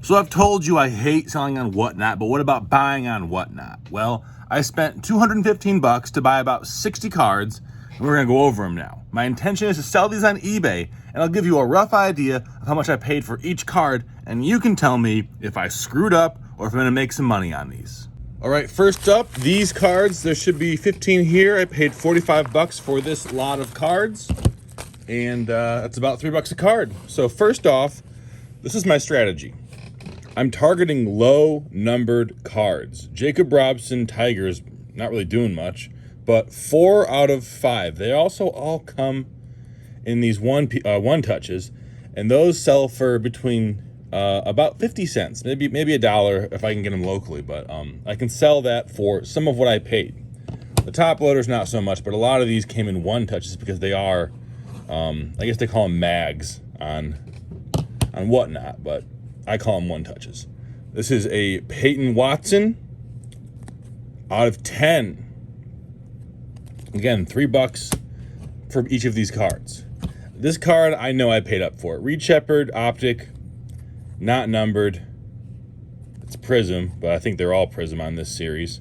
So I've told you I hate selling on WhatNot, but what about buying on WhatNot? Well, I spent $215 to buy about 60 cards, and we're gonna go over them now. My intention is to sell these on eBay, and I'll give you a rough idea of how much I paid for each card, and you can tell me if I screwed up or if I'm gonna make some money on these. All right, first up, these cards, there should be 15 here. I paid $45 for this lot of cards, and that's about $3 a card. So first off, this is my strategy. I'm targeting low numbered cards. Jacob Robson Tigers, not really doing much, but 4 out of 5. They also all come in these one touches, and those sell for between about 50 cents, maybe $1 if I can get them locally, but I can sell that for some of what I paid. The top loaders, not so much, but a lot of these came in one touches because they are, I guess they call them mags on WhatNot, but I call them one touches. This is a Peyton Watson out of 10. Again, $3 for each of these cards. This card, I know I paid up for it. Reed Shepherd, Optic, not numbered. It's Prism, but I think they're all Prism on this series.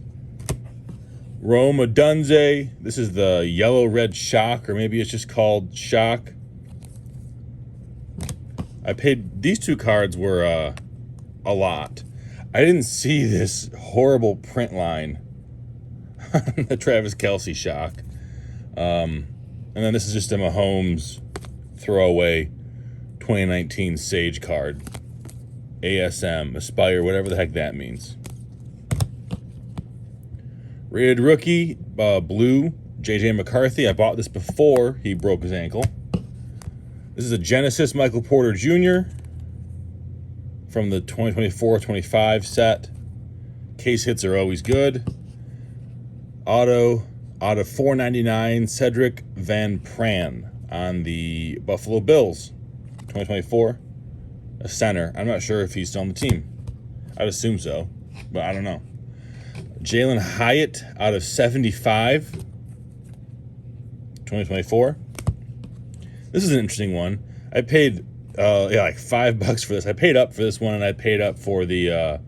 Rome Odunze. This is the yellow-red Shock, or maybe it's just called Shock. I paid, these two cards were a lot. I didn't see this horrible print line on the Travis Kelce Shock. And then this is just a Mahomes throwaway 2019 Sage card. ASM, Aspire, whatever the heck that means. Rated rookie, blue, JJ McCarthy. I bought this before he broke his ankle. This is a Genesis Michael Porter Jr. from the 2024-25 set. Case hits are always good. Auto out of $4.99, Cedric Van Pran on the Buffalo Bills, 2024. A center. I'm not sure if he's still on the team. I'd assume so, but I don't know. Jalen Hyatt out of 75, 2024. This is an interesting one. I paid like $5 for this. I paid up for this one, and I paid up for the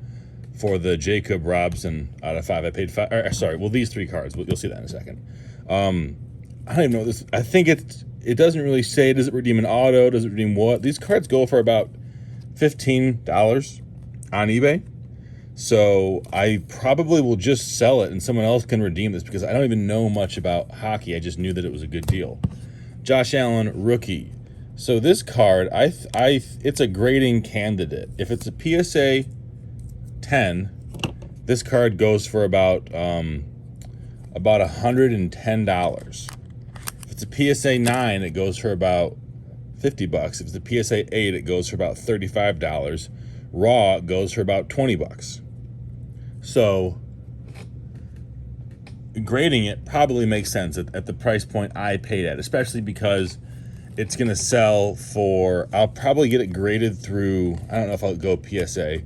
Jacob Robson out of 5. I paid 5. Sorry, well, these 3 cards. You'll see that in a second. I don't even know this. I think it doesn't really say. Does it redeem an auto? Does it redeem what? These cards go for about $15 on eBay. So I probably will just sell it, and someone else can redeem this because I don't even know much about hockey. I just knew that it was a good deal. Josh Allen, rookie. So this card, it's a grading candidate. If it's a PSA 10, this card goes for about $110. If it's a PSA 9, it goes for about $50. If it's a PSA 8, it goes for about $35. Raw goes for about $20. So grading it probably makes sense at the price point I paid at, especially because it's going to sell for, I'll probably get it graded through, I don't know if I'll go PSA.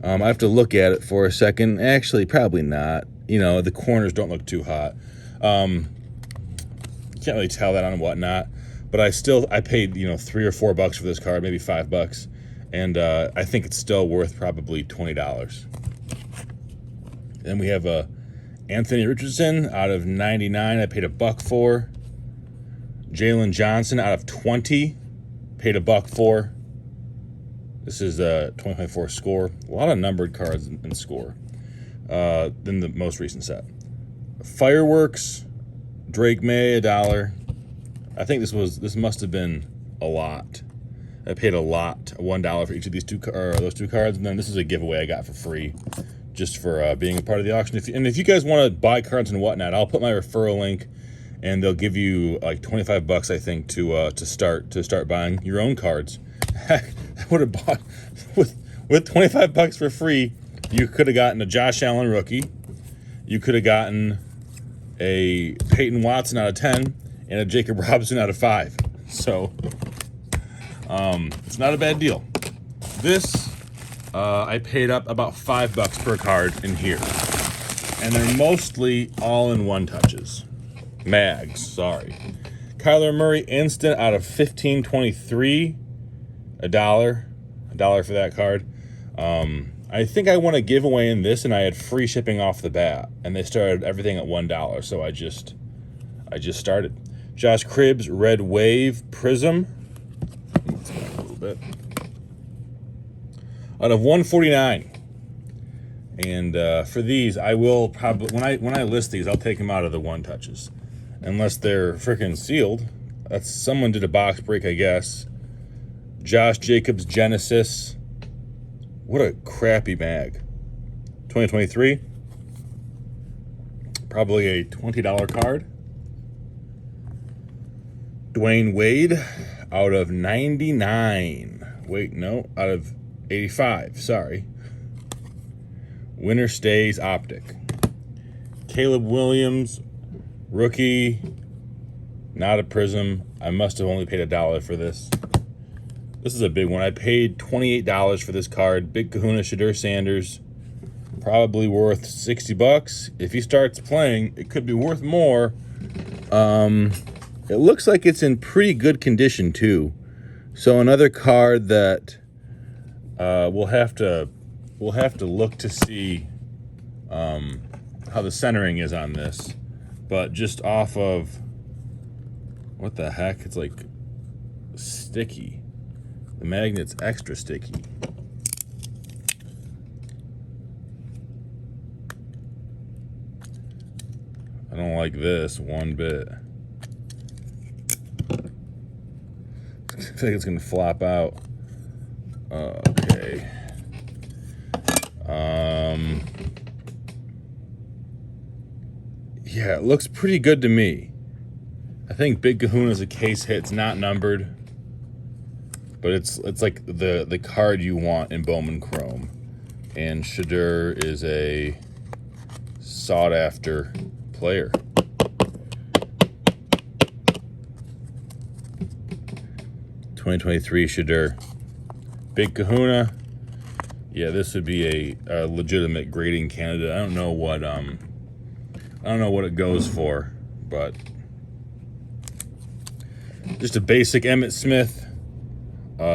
I have to look at it for a second. Actually, probably not. You know, the corners don't look too hot. Can't really tell that on WhatNot, but I paid, $3 or $4 for this card, maybe $5. And I think it's still worth probably $20. Then we have Anthony Richardson out of 99. I paid $1 for. Jalen Johnson out of 20. Paid $1 for. This is a 2024 score. A lot of numbered cards in score. Than the most recent set. Fireworks. Drake May, $1. I think this must have been a lot. I paid a lot, $1 for each of those two cards, and then this is a giveaway I got for free, just for being a part of the auction. If you guys want to buy cards and WhatNot, I'll put my referral link, and they'll give you like $25, I think, to start buying your own cards. Heck, I would have bought with $25 for free. You could have gotten a Josh Allen rookie, you could have gotten a Peyton Watson out of 10, and a Jacob Robson out of 5. So. It's not a bad deal. This, I paid up about $5 per card in here. And they're mostly all-in-one touches. Mags, sorry. Kyler Murray instant out of 1523. $1 for that card. I think I won a giveaway in this, and I had free shipping off the bat, and they started everything at $1, so I just started. Josh Cribbs Red Wave Prism. Let's go a little bit. Out of 149. And for these, I will probably when I list these, I'll take them out of the one touches, unless they're freaking sealed. That's someone did a box break, I guess. Josh Jacobs Genesis. What a crappy mag. 2023. Probably a $20 card. Dwayne Wade out of 99. Wait, no, out of 85. Sorry. Winner Stays Optic. Caleb Williams, rookie, not a prism. I must have only paid $1 for this. This is a big one. I paid $28 for this card. Big Kahuna Shadur Sanders. Probably worth $60. If he starts playing, it could be worth more. It looks like it's in pretty good condition too. So another card that we'll have to look to see how the centering is on this. But just off of, what the heck? It's like sticky. The magnet's extra sticky. I don't like this one bit. I feel like it's gonna flop out. Okay. Yeah, it looks pretty good to me. I think Big Kahuna's a case hit. It's not numbered, but it's like the card you want in Bowman Chrome. And Shadur is a sought after player. $2023 Shadur. Big Kahuna. Yeah, this would be a legitimate grading candidate. I don't know what it goes for, but just a basic Emmitt Smith,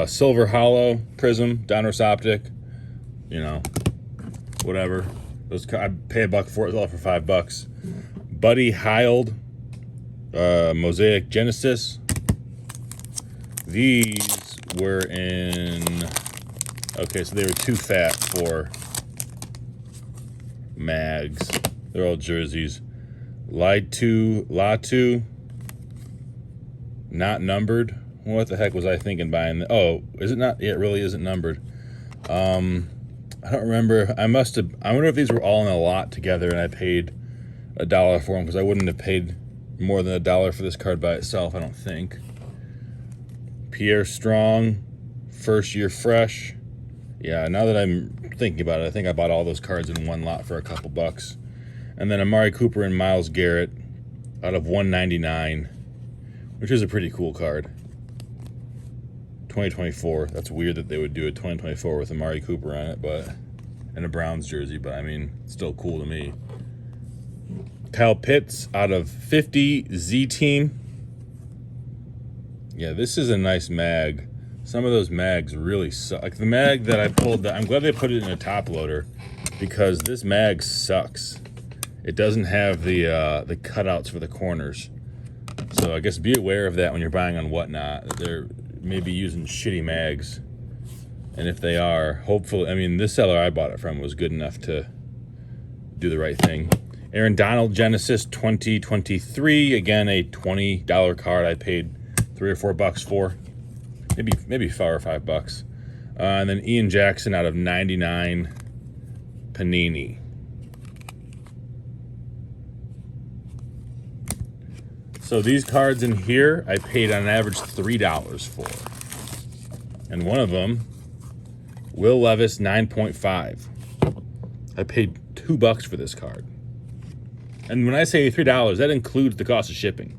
silver hollow prism, Donruss optic. You know, whatever. I pay $1 for it. It's all for $5. Buddy Hield, Mosaic Genesis. These were in. Okay, so they were too fat for mags. They're all jerseys. Latu, not numbered. What the heck was I thinking buying? Oh, is it not? Yeah, it really isn't numbered. I don't remember. I wonder if these were all in a lot together and I paid $1 for them, because I wouldn't have paid more than $1 for this card by itself, I don't think. Pierre Strong, first year fresh. Yeah, now that I'm thinking about it, I think I bought all those cards in one lot for a couple bucks. And then Amari Cooper and Myles Garrett out of 199, which is a pretty cool card. 2024. That's weird that they would do a 2024 with Amari Cooper on it, but and a Browns jersey, but I mean, it's still cool to me. Kyle Pitts out of 50 Z Team. Yeah, this is a nice mag. Some of those mags really suck. Like the mag that I pulled, I'm glad they put it in a top loader, because this mag sucks. It doesn't have the cutouts for the corners. So I guess be aware of that when you're buying on WhatNot. They're maybe using shitty mags. And if they are, hopefully, I mean, this seller I bought it from was good enough to do the right thing. Aaron Donald Genesis 2023. Again, a $20 card I paid $3 or $4 for. Maybe $4 or $5. And then Ian Jackson out of 99 Panini. So these cards in here, I paid on average $3 for. And one of them, Will Levis 9.5. I paid $2 for this card. And when I say $3, that includes the cost of shipping.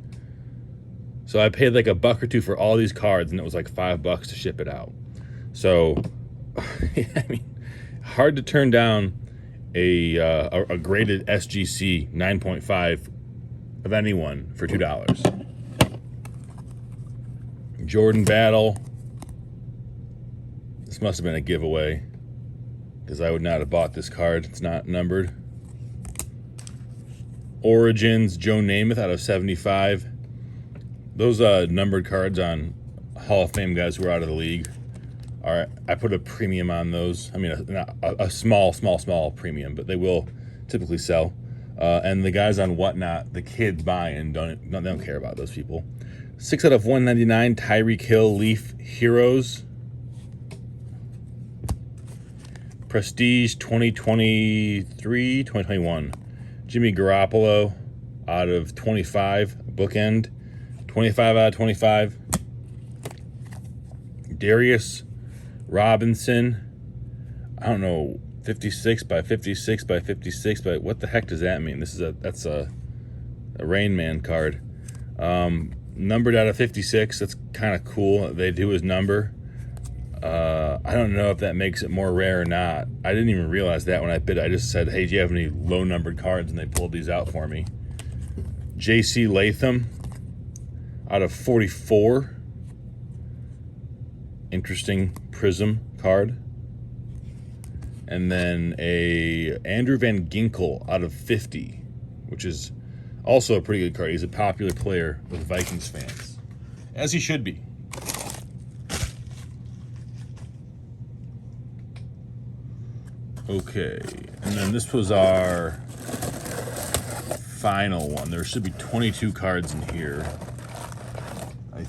So I paid like $1 or $2 for all these cards, and it was like $5 to ship it out. So, I mean, hard to turn down a graded SGC 9.5 of anyone for $2. Jordan Battle. This must have been a giveaway. because I would not have bought this card. It's not numbered. Origins, Joe Namath out of 75. Those numbered cards on Hall of Fame guys who are out of the league I put a premium on those. I mean, a small premium, but they will typically sell. And the guys on WhatNot, the kids buying, they don't care about those people. 6 out of 199, Tyreek Hill Leaf Heroes. Prestige 2023, 2021. Jimmy Garoppolo out of 25, bookend. 25 out of 25. Darius Robinson, I don't know, 56 by 56 by 56 by, what the heck does that mean? That's a Rain Man card. Numbered out of 56, that's kind of cool. They do his number. I don't know if that makes it more rare or not. I didn't even realize that when I bid. I just said, hey, do you have any low numbered cards? And they pulled these out for me. J.C. Latham out of 44. Interesting Prism card. And then a Andrew Van Ginkel out of 50, which is also a pretty good card. He's a popular player with Vikings fans, as he should be. Okay, and then this was our final one. There should be 22 cards in here, I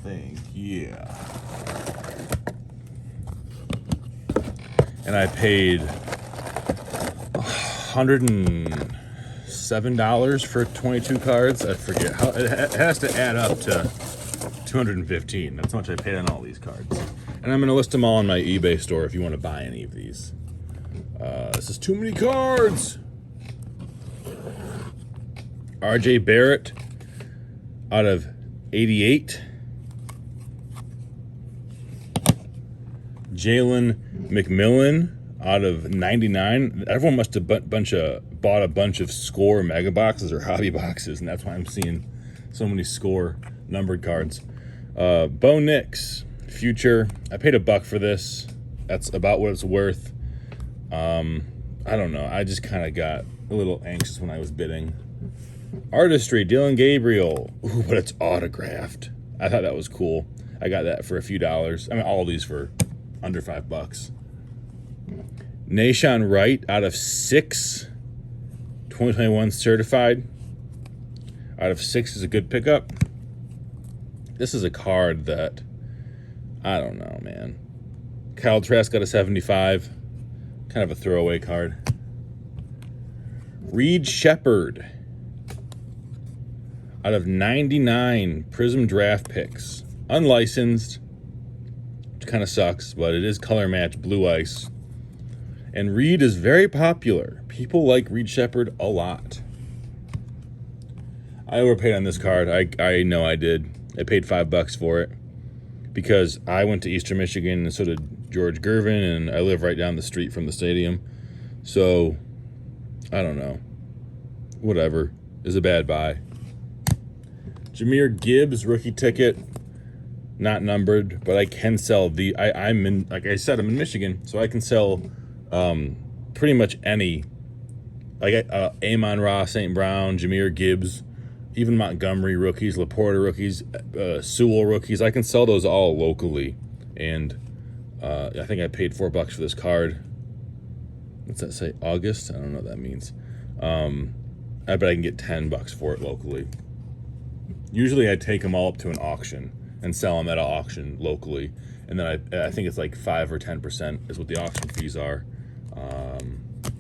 think, yeah. And I paid $107 for 22 cards. I forget how it has to add up to 215. That's how much I paid on all these cards. And I'm going to list them all on my eBay store if you want to buy any of these. This is too many cards. RJ Barrett out of 88. Jalen McMillan out of 99. Everyone must have bought a bunch of score mega boxes or hobby boxes, and that's why I'm seeing so many score numbered cards. Bo Nix, Future. I paid $1 for this. That's about what it's worth. I don't know. I just kind of got a little anxious when I was bidding. Artistry, Dylan Gabriel. Ooh, but it's autographed. I thought that was cool. I got that for a few dollars. I mean, all of these for under $5. Nahshon Wright out of 6. 2021 certified. Out of 6 is a good pickup. This is a card that, I don't know, man. Kyle Trask got a 75. Kind of a throwaway card. Reed Shepard out of 99 Prism draft picks. Unlicensed, which kind of sucks, but it is color match blue ice. And Reed is very popular. People like Reed Shepard a lot. I overpaid on this card. I know I did. I paid $5 for it because I went to Eastern Michigan and so did George Gervin, and I live right down the street from the stadium. So, I don't know. Whatever. Is a bad buy. Jahmyr Gibbs, rookie ticket. Not numbered, but I can sell I'm in, like I said, I'm in Michigan, so I can sell pretty much any. Like Amon-Ra, St. Brown, Jahmyr Gibbs, even Montgomery rookies, Laporta rookies, Sewell rookies. I can sell those all locally. And I think I paid $4 for this card. What's that say? August? I don't know what that means. I bet I can get $10 for it locally. Usually I take them all up to an auction and sell them at an auction locally. And then I think it's like 5 or 10% is what the auction fees are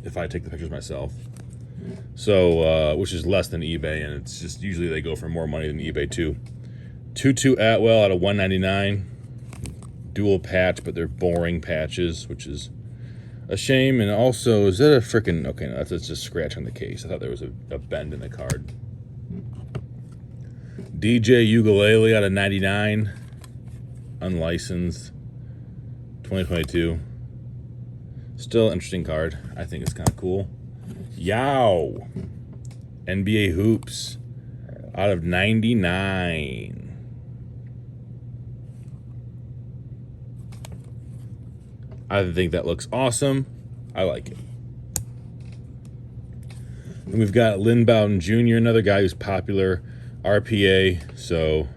if I take the pictures myself. So, which is less than eBay, and it's just usually they go for more money than eBay too. Tutu Atwell out of 199. Dual patch, but they're boring patches, which is a shame. And also, is that a freaking... Okay, no, that's just a scratch on the case. I thought there was a bend in the card. DJ Ukulele out of 99. Unlicensed. 2022. Still an interesting card. I think it's kind of cool. Yow. NBA Hoops out of 99. I think that looks awesome. I like it. And we've got Lynn Bowden Jr., another guy who's popular, RPA, so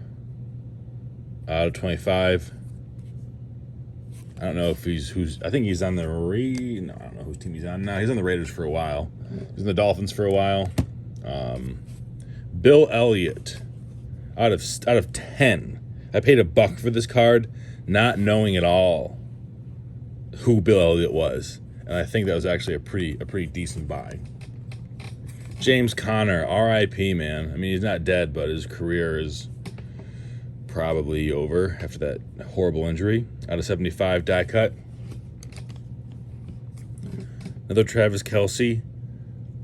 out of 25. I don't know if I think he's on the no, I don't know whose team he's on now. He's on the Raiders for a while. He's in the Dolphins for a while. Bill Elliott, out of 10. I paid $1 for this card, not knowing at all who Bill Elliott was, and I think that was actually a pretty decent buy. James Conner, R.I.P. man. I mean, he's not dead, but his career is probably over after that horrible injury. Out of 75, die cut. Another Travis Kelce,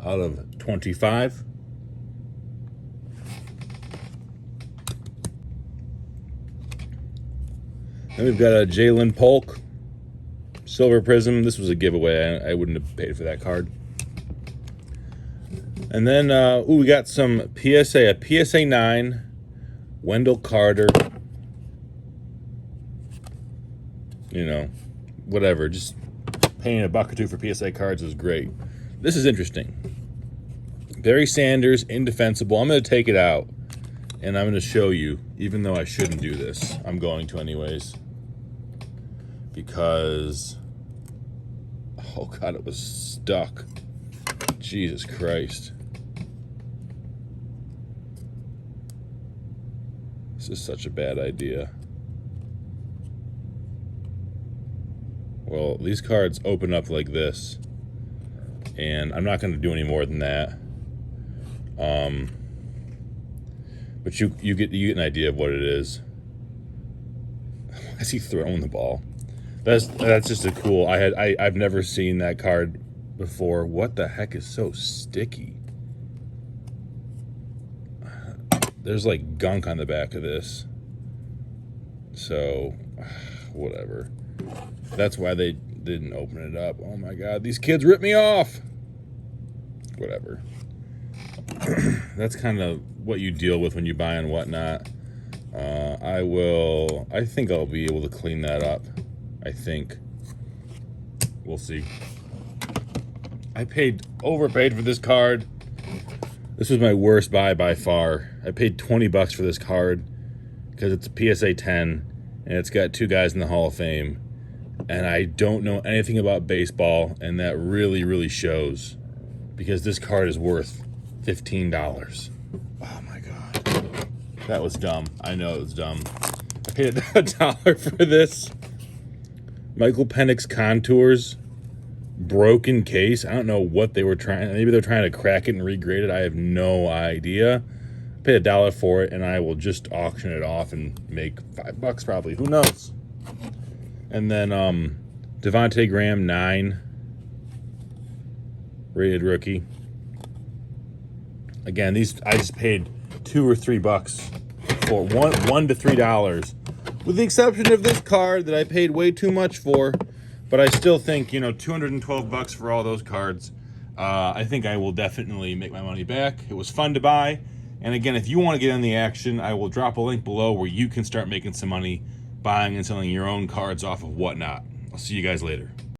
out of 25. Then we've got a Jalen Polk, Silver Prism. This was a giveaway. I wouldn't have paid for that card. And then, we got some a PSA 9, Wendell Carter. You know, whatever. Just paying $1 or $2 for PSA cards is great. This is interesting. Barry Sanders, indefensible. I'm going to take it out, and I'm going to show you, even though I shouldn't do this. I'm going to anyways. Because, oh God, it was stuck. Jesus Christ. This is such a bad idea. Well, these cards open up like this, and I'm not going to do any more than that. But you get an idea of what it is. Why is he throwing the ball? That's just a cool. I've never seen that card before. What the heck is so sticky? There's like gunk on the back of this. So, whatever. That's why they didn't open it up. Oh my God, these kids ripped me off. Whatever. That's kind of what you deal with when you buy on WhatNot. I think I'll be able to clean that up. I think. We'll see. I overpaid for this card. This was my worst buy by far. I paid $20 for this card because it's a PSA 10 and it's got 2 guys in the Hall of Fame. And I don't know anything about baseball, and that really, really shows because this card is worth $15. Oh my God. That was dumb. I know it was dumb. I paid $1 for this. Michael Penix Contours. Broken case. I don't know what they were trying. Maybe they're trying to crack it and regrade it. I have no idea. I paid $1 for it, and I will just auction it off and make $5 probably. Who knows? And then Devontae Graham 9, rated rookie. Again, these I just paid $2 or $3 for $1 to $3, with the exception of this card that I paid way too much for. But I still think, $212 for all those cards. I think I will definitely make my money back. It was fun to buy. And again, if you want to get in the action, I will drop a link below where you can start making some money buying and selling your own cards off of WhatNot. I'll see you guys later.